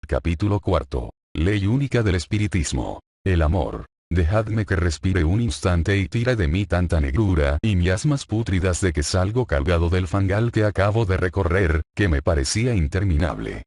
Capítulo cuarto. Ley única del espiritismo. El amor. Dejadme que respire un instante y tire de mí tanta negrura y miasmas pútridas de que salgo cargado del fangal que acabo de recorrer, que me parecía interminable.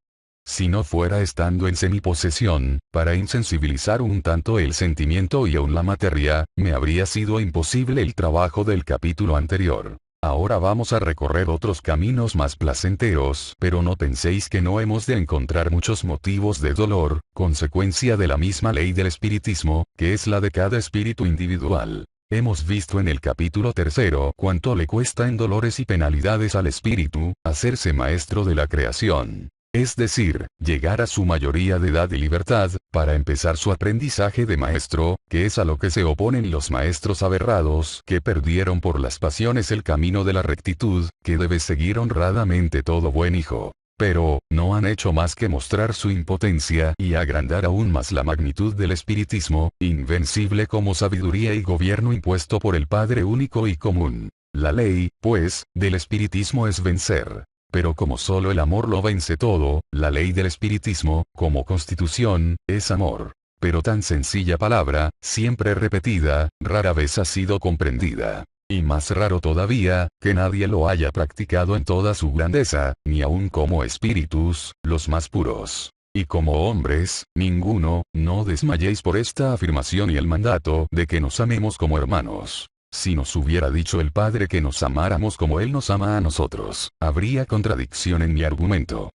Si no fuera estando en semiposesión, para insensibilizar un tanto el sentimiento y aún la materia, me habría sido imposible el trabajo del capítulo anterior. Ahora vamos a recorrer otros caminos más placenteros, pero no penséis que no hemos de encontrar muchos motivos de dolor, consecuencia de la misma ley del espiritismo, que es la de cada espíritu individual. Hemos visto en el capítulo tercero cuánto le cuesta en dolores y penalidades al espíritu, hacerse maestro de la creación. Es decir, llegar a su mayoría de edad y libertad, para empezar su aprendizaje de maestro, que es a lo que se oponen los maestros aberrados que perdieron por las pasiones el camino de la rectitud, que debe seguir honradamente todo buen hijo. Pero, no han hecho más que mostrar su impotencia y agrandar aún más la magnitud del espiritismo, invencible como sabiduría y gobierno impuesto por el Padre único y común. La ley, pues, del espiritismo es vencer. Pero como solo el amor lo vence todo, la ley del espiritismo, como constitución, es amor. Pero tan sencilla palabra, siempre repetida, rara vez ha sido comprendida. Y más raro todavía, que nadie lo haya practicado en toda su grandeza, ni aun como espíritus, los más puros. Y como hombres, ninguno, no desmayéis por esta afirmación y el mandato de que nos amemos como hermanos. Si nos hubiera dicho el Padre que nos amáramos como Él nos ama a nosotros, habría contradicción en mi argumento.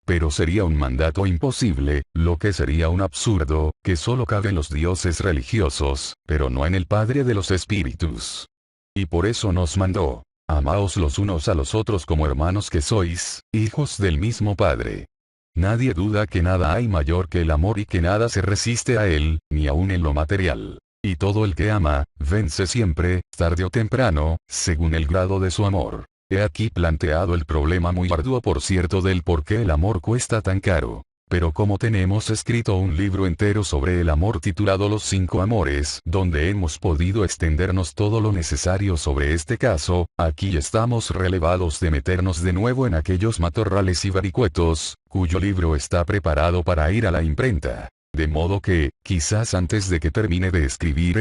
Pero sería un mandato imposible, lo que sería un absurdo, que solo cabe en los dioses religiosos, pero no en el Padre de los espíritus. Y por eso nos mandó: amaos los unos a los otros como hermanos que sois, hijos del mismo Padre. Nadie duda que nada hay mayor que el amor y que nada se resiste a él, ni aun en lo material. Y todo el que ama, vence siempre, tarde o temprano, según el grado de su amor. He aquí planteado el problema muy arduo por cierto del por qué el amor cuesta tan caro. Pero como tenemos escrito un libro entero sobre el amor titulado Los 5 Amores, donde hemos podido extendernos todo lo necesario sobre este caso, aquí estamos relevados de meternos de nuevo en aquellos matorrales y vericuetos, cuyo libro está preparado para ir a la imprenta. De modo que, quizás antes de que termine de escribir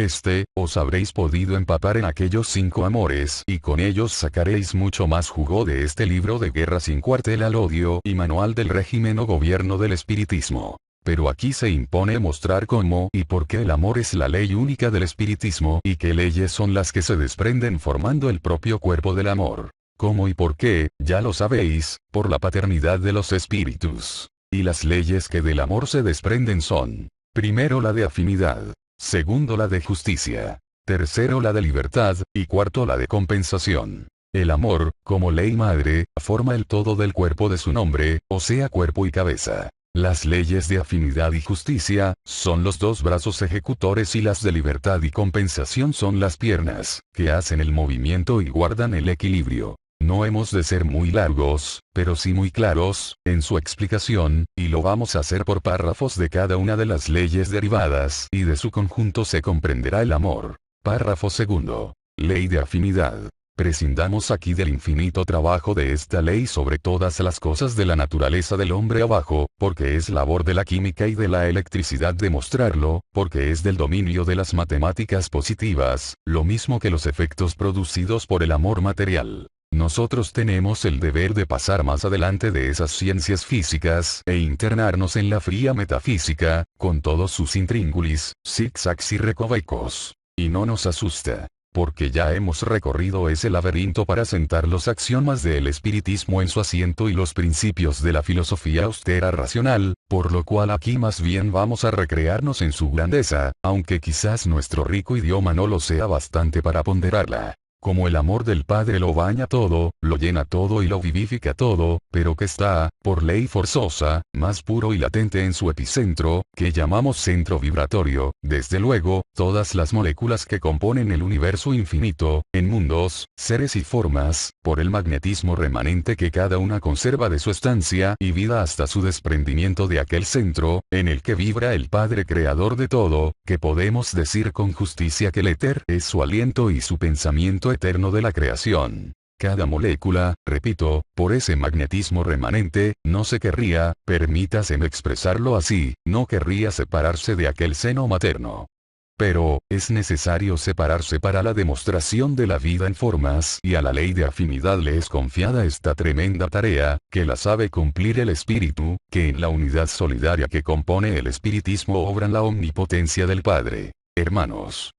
os habréis podido empapar en aquellos 5 amores y con ellos sacaréis mucho más jugo de este libro de Guerra sin cuartel al odio y manual del régimen o gobierno del espiritismo. Pero aquí se impone mostrar cómo y por qué el amor es la ley única del espiritismo y qué leyes son las que se desprenden formando el propio cuerpo del amor. Cómo y por qué, ya lo sabéis, por la paternidad de los espíritus. Y las leyes que del amor se desprenden son: primero la de afinidad, segundo la de justicia, tercero la de libertad, y cuarto la de compensación. El amor, como ley madre, forma el todo del cuerpo de su nombre, o sea cuerpo y cabeza. Las leyes de afinidad y justicia, son los 2 brazos ejecutores y las de libertad y compensación son las piernas, que hacen el movimiento y guardan el equilibrio. No hemos de ser muy largos, pero sí muy claros, en su explicación, y lo vamos a hacer por párrafos de cada una de las leyes derivadas y de su conjunto se comprenderá el amor. Párrafo segundo. Ley de afinidad. Prescindamos aquí del infinito trabajo de esta ley sobre todas las cosas de la naturaleza del hombre abajo, porque es labor de la química y de la electricidad demostrarlo, porque es del dominio de las matemáticas positivas, lo mismo que los efectos producidos por el amor material. Nosotros tenemos el deber de pasar más adelante de esas ciencias físicas e internarnos en la fría metafísica, con todos sus intríngulis, zigzags y recovecos. Y no nos asusta, porque ya hemos recorrido ese laberinto para sentar los axiomas del espiritismo en su asiento y los principios de la filosofía austera racional, por lo cual aquí más bien vamos a recrearnos en su grandeza, aunque quizás nuestro rico idioma no lo sea bastante para ponderarla. Como el amor del Padre lo baña todo, lo llena todo y lo vivifica todo, pero que está, por ley forzosa, más puro y latente en su epicentro, que llamamos centro vibratorio, desde luego, todas las moléculas que componen el universo infinito, en mundos, seres y formas, por el magnetismo remanente que cada una conserva de su estancia y vida hasta su desprendimiento de aquel centro, en el que vibra el Padre creador de todo, que podemos decir con justicia que el éter es su aliento y su pensamiento eterno de la creación. Cada molécula, repito, por ese magnetismo remanente, no se querría, permítaseme expresarlo así, no querría separarse de aquel seno materno. Pero, es necesario separarse para la demostración de la vida en formas y a la ley de afinidad le es confiada esta tremenda tarea, que la sabe cumplir el espíritu, que en la unidad solidaria que compone el espiritismo obran la omnipotencia del Padre. Hermanos,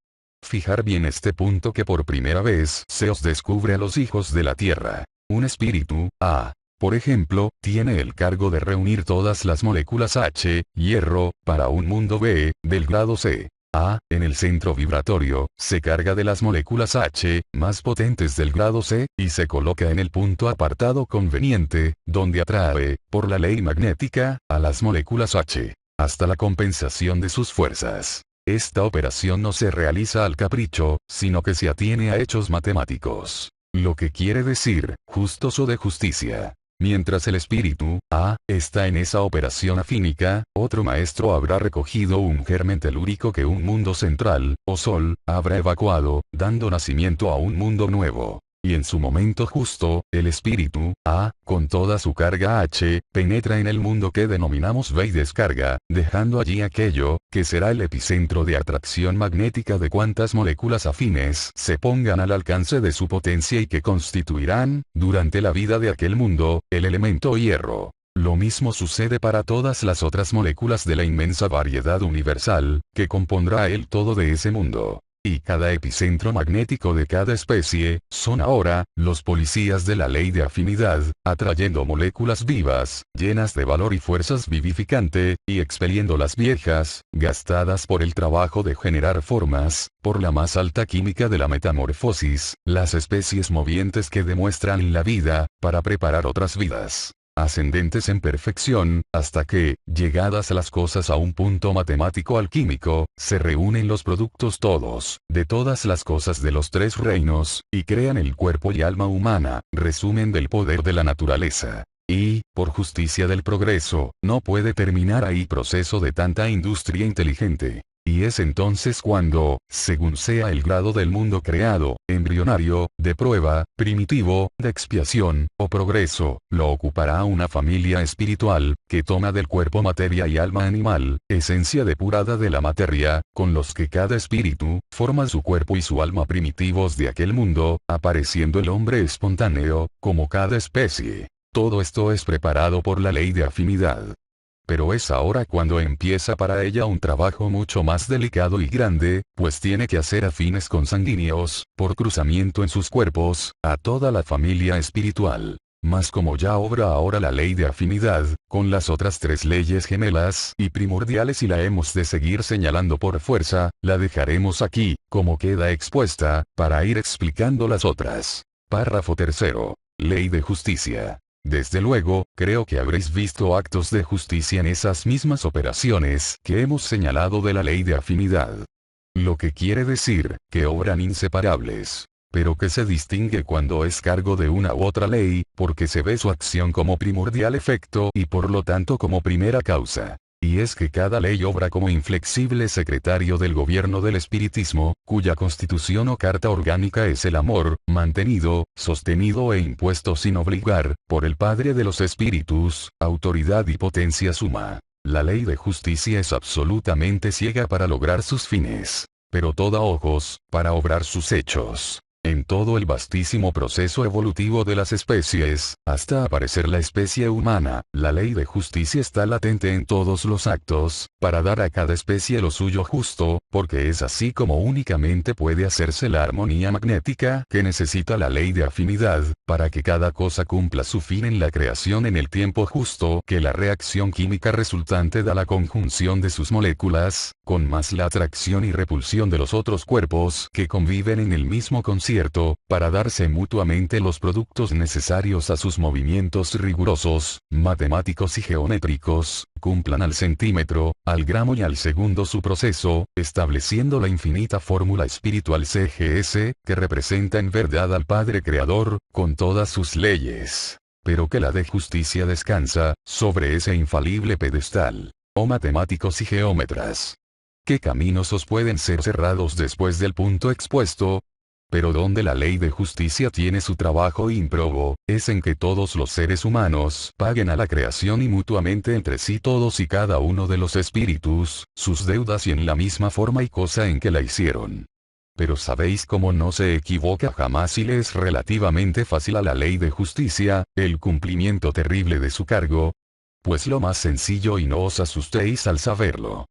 fijar bien este punto que por primera vez se os descubre a los hijos de la tierra. Un espíritu, por ejemplo, tiene el cargo de reunir todas las moléculas H, hierro, para un mundo B, del grado C. En el centro vibratorio, se carga de las moléculas H, más potentes del grado C, y se coloca en el punto apartado conveniente, donde atrae, por la ley magnética, a las moléculas H, hasta la compensación de sus fuerzas. Esta operación no se realiza al capricho, sino que se atiene a hechos matemáticos. Lo que quiere decir, justos o de justicia. Mientras el espíritu, está en esa operación afínica, otro maestro habrá recogido un germen telúrico que un mundo central, o sol, habrá evacuado, dando nacimiento a un mundo nuevo. Y en su momento justo, el espíritu, con toda su carga H, penetra en el mundo que denominamos B y descarga, dejando allí aquello, que será el epicentro de atracción magnética de cuantas moléculas afines se pongan al alcance de su potencia y que constituirán, durante la vida de aquel mundo, el elemento hierro. Lo mismo sucede para todas las otras moléculas de la inmensa variedad universal, que compondrá el todo de ese mundo. Y cada epicentro magnético de cada especie, son ahora, los policías de la ley de afinidad, atrayendo moléculas vivas, llenas de valor y fuerzas vivificante, y expeliendo las viejas, gastadas por el trabajo de generar formas, por la más alta química de la metamorfosis, las especies movientes que demuestran la vida, para preparar otras vidas ascendentes en perfección, hasta que, llegadas las cosas a un punto matemático alquímico, se reúnen los productos todos, de todas las cosas de los tres reinos, y crean el cuerpo y alma humana, resumen del poder de la naturaleza. Y, por justicia del progreso, no puede terminar ahí proceso de tanta industria inteligente. Y es entonces cuando, según sea el grado del mundo creado, embrionario, de prueba, primitivo, de expiación, o progreso, lo ocupará una familia espiritual, que toma del cuerpo materia y alma animal, esencia depurada de la materia, con los que cada espíritu, forma su cuerpo y su alma primitivos de aquel mundo, apareciendo el hombre espontáneo, como cada especie. Todo esto es preparado por la ley de afinidad. Pero es ahora cuando empieza para ella un trabajo mucho más delicado y grande, pues tiene que hacer afines consanguíneos, por cruzamiento en sus cuerpos, a toda la familia espiritual. Mas como ya obra ahora la ley de afinidad, con las otras tres leyes gemelas y primordiales y la hemos de seguir señalando por fuerza, la dejaremos aquí, como queda expuesta, para ir explicando las otras. Párrafo tercero. Ley de justicia. Desde luego, creo que habréis visto actos de justicia en esas mismas operaciones que hemos señalado de la ley de afinidad. Lo que quiere decir, que obran inseparables, pero que se distingue cuando es cargo de una u otra ley, porque se ve su acción como primordial efecto y por lo tanto como primera causa. Y es que cada ley obra como inflexible secretario del gobierno del espiritismo, cuya constitución o carta orgánica es el amor, mantenido, sostenido e impuesto sin obligar, por el Padre de los Espíritus, autoridad y potencia suma. La ley de justicia es absolutamente ciega para lograr sus fines, pero toda ojos, para obrar sus hechos. En todo el vastísimo proceso evolutivo de las especies, hasta aparecer la especie humana, la ley de justicia está latente en todos los actos, para dar a cada especie lo suyo justo, porque es así como únicamente puede hacerse la armonía magnética que necesita la ley de afinidad, para que cada cosa cumpla su fin en la creación en el tiempo justo que la reacción química resultante da la conjunción de sus moléculas, con más la atracción y repulsión de los otros cuerpos que conviven en el mismo concierto, para darse mutuamente los productos necesarios a sus movimientos rigurosos, matemáticos y geométricos, cumplan al centímetro, al gramo y al segundo su proceso, estableciendo la infinita fórmula espiritual CGS, que representa en verdad al Padre Creador, con todas sus leyes. Pero que la de justicia descansa, sobre ese infalible pedestal. Oh matemáticos y geómetras. ¿Qué caminos os pueden ser cerrados después del punto expuesto? Pero donde la ley de justicia tiene su trabajo ímprobo, es en que todos los seres humanos paguen a la creación y mutuamente entre sí todos y cada uno de los espíritus, sus deudas y en la misma forma y cosa en que la hicieron. Pero ¿sabéis cómo no se equivoca jamás y le es relativamente fácil a la ley de justicia, el cumplimiento terrible de su cargo? Pues lo más sencillo y no os asustéis al saberlo.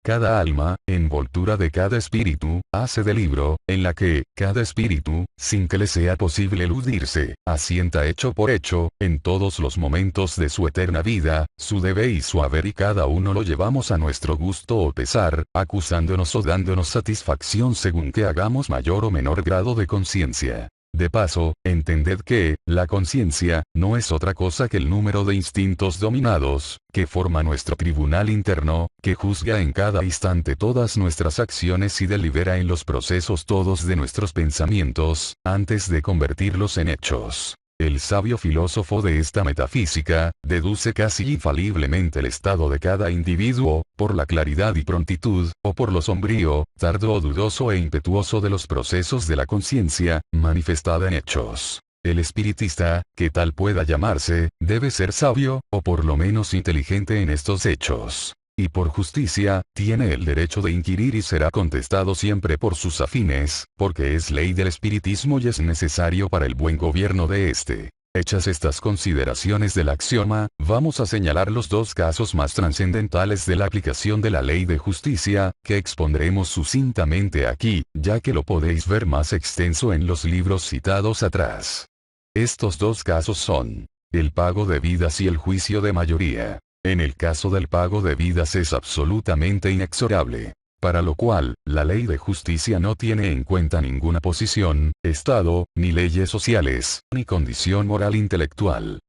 Cada alma, envoltura de cada espíritu, hace de libro, en la que, cada espíritu, sin que le sea posible eludirse, asienta hecho por hecho, en todos los momentos de su eterna vida, su debe y su haber y cada uno lo llevamos a nuestro gusto o pesar, acusándonos o dándonos satisfacción según que hagamos mayor o menor grado de conciencia. De paso, entended que, la conciencia, no es otra cosa que el número de instintos dominados, que forma nuestro tribunal interno, que juzga en cada instante todas nuestras acciones y delibera en los procesos todos de nuestros pensamientos, antes de convertirlos en hechos. El sabio filósofo de esta metafísica, deduce casi infaliblemente el estado de cada individuo, por la claridad y prontitud, o por lo sombrío, tardo o dudoso e impetuoso de los procesos de la conciencia, manifestada en hechos. El espiritista, que tal pueda llamarse, debe ser sabio, o por lo menos inteligente en estos hechos. Y por justicia, tiene el derecho de inquirir y será contestado siempre por sus afines, porque es ley del espiritismo y es necesario para el buen gobierno de éste. Hechas estas consideraciones del axioma, vamos a señalar los dos casos más trascendentales de la aplicación de la ley de justicia, que expondremos sucintamente aquí, ya que lo podéis ver más extenso en los libros citados atrás. Estos dos casos son el pago de vidas y el juicio de mayoría. En el caso del pago de vidas es absolutamente inexorable. Para lo cual, la ley de justicia no tiene en cuenta ninguna posición, estado, ni leyes sociales, ni condición moral intelectual.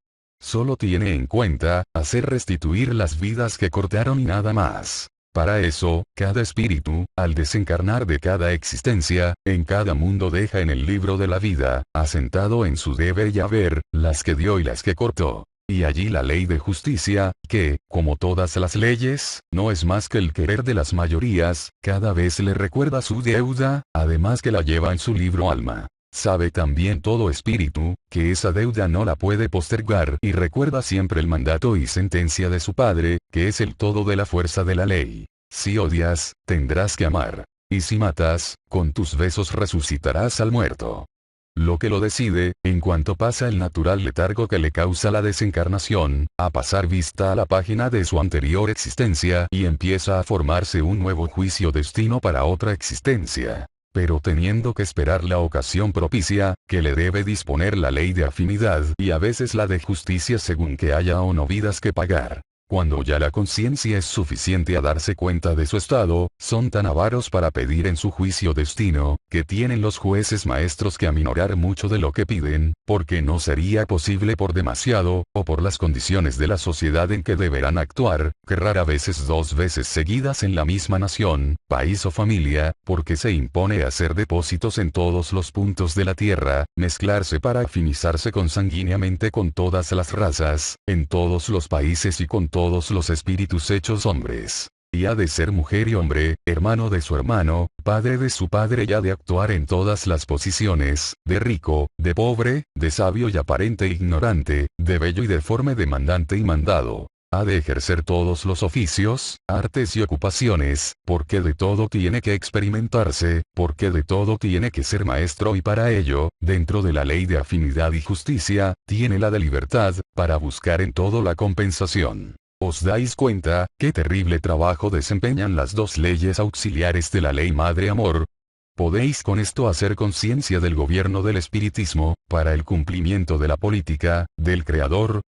Solo tiene en cuenta, hacer restituir las vidas que cortaron y nada más. Para eso, cada espíritu, al desencarnar de cada existencia, en cada mundo deja en el libro de la vida, asentado en su deber y haber, las que dio y las que cortó. Y allí la ley de justicia, que, como todas las leyes, no es más que el querer de las mayorías, cada vez le recuerda su deuda, además que la lleva en su libro alma. Sabe también todo espíritu, que esa deuda no la puede postergar y recuerda siempre el mandato y sentencia de su Padre, que es el todo de la fuerza de la ley. Si odias, tendrás que amar. Y si matas, con tus besos resucitarás al muerto. Lo que lo decide, en cuanto pasa el natural letargo que le causa la desencarnación, a pasar vista a la página de su anterior existencia y empieza a formarse un nuevo juicio destino para otra existencia. Pero teniendo que esperar la ocasión propicia, que le debe disponer la ley de afinidad y a veces la de justicia según que haya o no vidas que pagar. Cuando ya la conciencia es suficiente a darse cuenta de su estado, son tan avaros para pedir en su juicio destino, que tienen los jueces maestros que aminorar mucho de lo que piden, porque no sería posible por demasiado, o por las condiciones de la sociedad en que deberán actuar, que rara veces dos veces seguidas en la misma nación, país o familia, porque se impone hacer depósitos en todos los puntos de la tierra, mezclarse para afinizarse consanguíneamente con todas las razas, en todos los países y con todos los espíritus hechos hombres. Y ha de ser mujer y hombre, hermano de su hermano, padre de su padre y ha de actuar en todas las posiciones, de rico, de pobre, de sabio y aparente e ignorante, de bello y deforme, de mandante y mandado. Ha de ejercer todos los oficios, artes y ocupaciones, porque de todo tiene que experimentarse, porque de todo tiene que ser maestro y para ello, dentro de la ley de afinidad y justicia, tiene la de libertad, para buscar en todo la compensación. ¿Os dais cuenta, qué terrible trabajo desempeñan las dos leyes auxiliares de la ley madre amor? Podéis con esto hacer conciencia del gobierno del espiritismo, para el cumplimiento de la política, del Creador.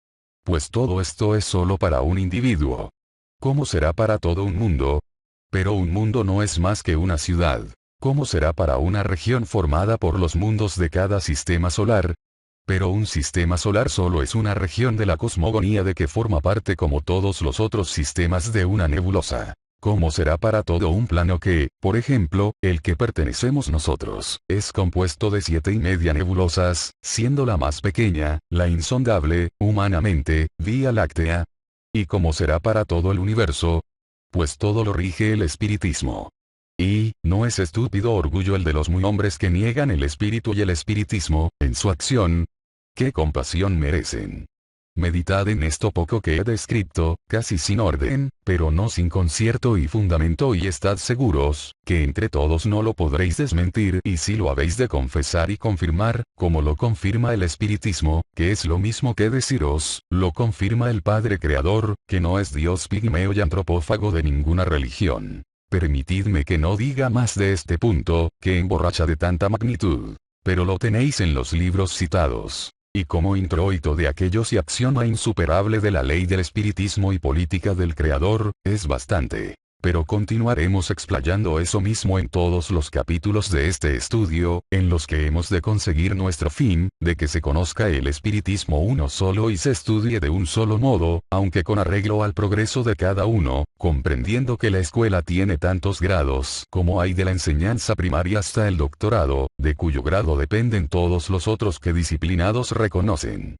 Pues todo esto es solo para un individuo. ¿Cómo será para todo un mundo? Pero un mundo no es más que una ciudad. ¿Cómo será para una región formada por los mundos de cada sistema solar? Pero un sistema solar solo es una región de la cosmogonía de que forma parte como todos los otros sistemas de una nebulosa. ¿Cómo será para todo un plano que, por ejemplo, el que pertenecemos nosotros, es compuesto de 7,5 nebulosas, siendo la más pequeña, la insondable, humanamente, Vía Láctea? ¿Y cómo será para todo el universo? Pues todo lo rige el espiritismo. Y, no es estúpido orgullo el de los muy hombres que niegan el espíritu y el espiritismo, en su acción. ¿Qué compasión merecen? Meditad en esto poco que he descrito, casi sin orden, pero no sin concierto y fundamento, y estad seguros, que entre todos no lo podréis desmentir, y si lo habéis de confesar y confirmar, como lo confirma el espiritismo, que es lo mismo que deciros, lo confirma el Padre Creador, que no es Dios pigmeo y antropófago de ninguna religión. Permitidme que no diga más de este punto, que emborracha de tanta magnitud. Pero lo tenéis en los libros citados. Y como introito de aquellos y axioma insuperable de la ley del espiritismo y política del Creador, es bastante. Pero continuaremos explayando eso mismo en todos los capítulos de este estudio, en los que hemos de conseguir nuestro fin, de que se conozca el espiritismo uno solo y se estudie de un solo modo, aunque con arreglo al progreso de cada uno, comprendiendo que la escuela tiene tantos grados como hay de la enseñanza primaria hasta el doctorado, de cuyo grado dependen todos los otros que disciplinados reconocen.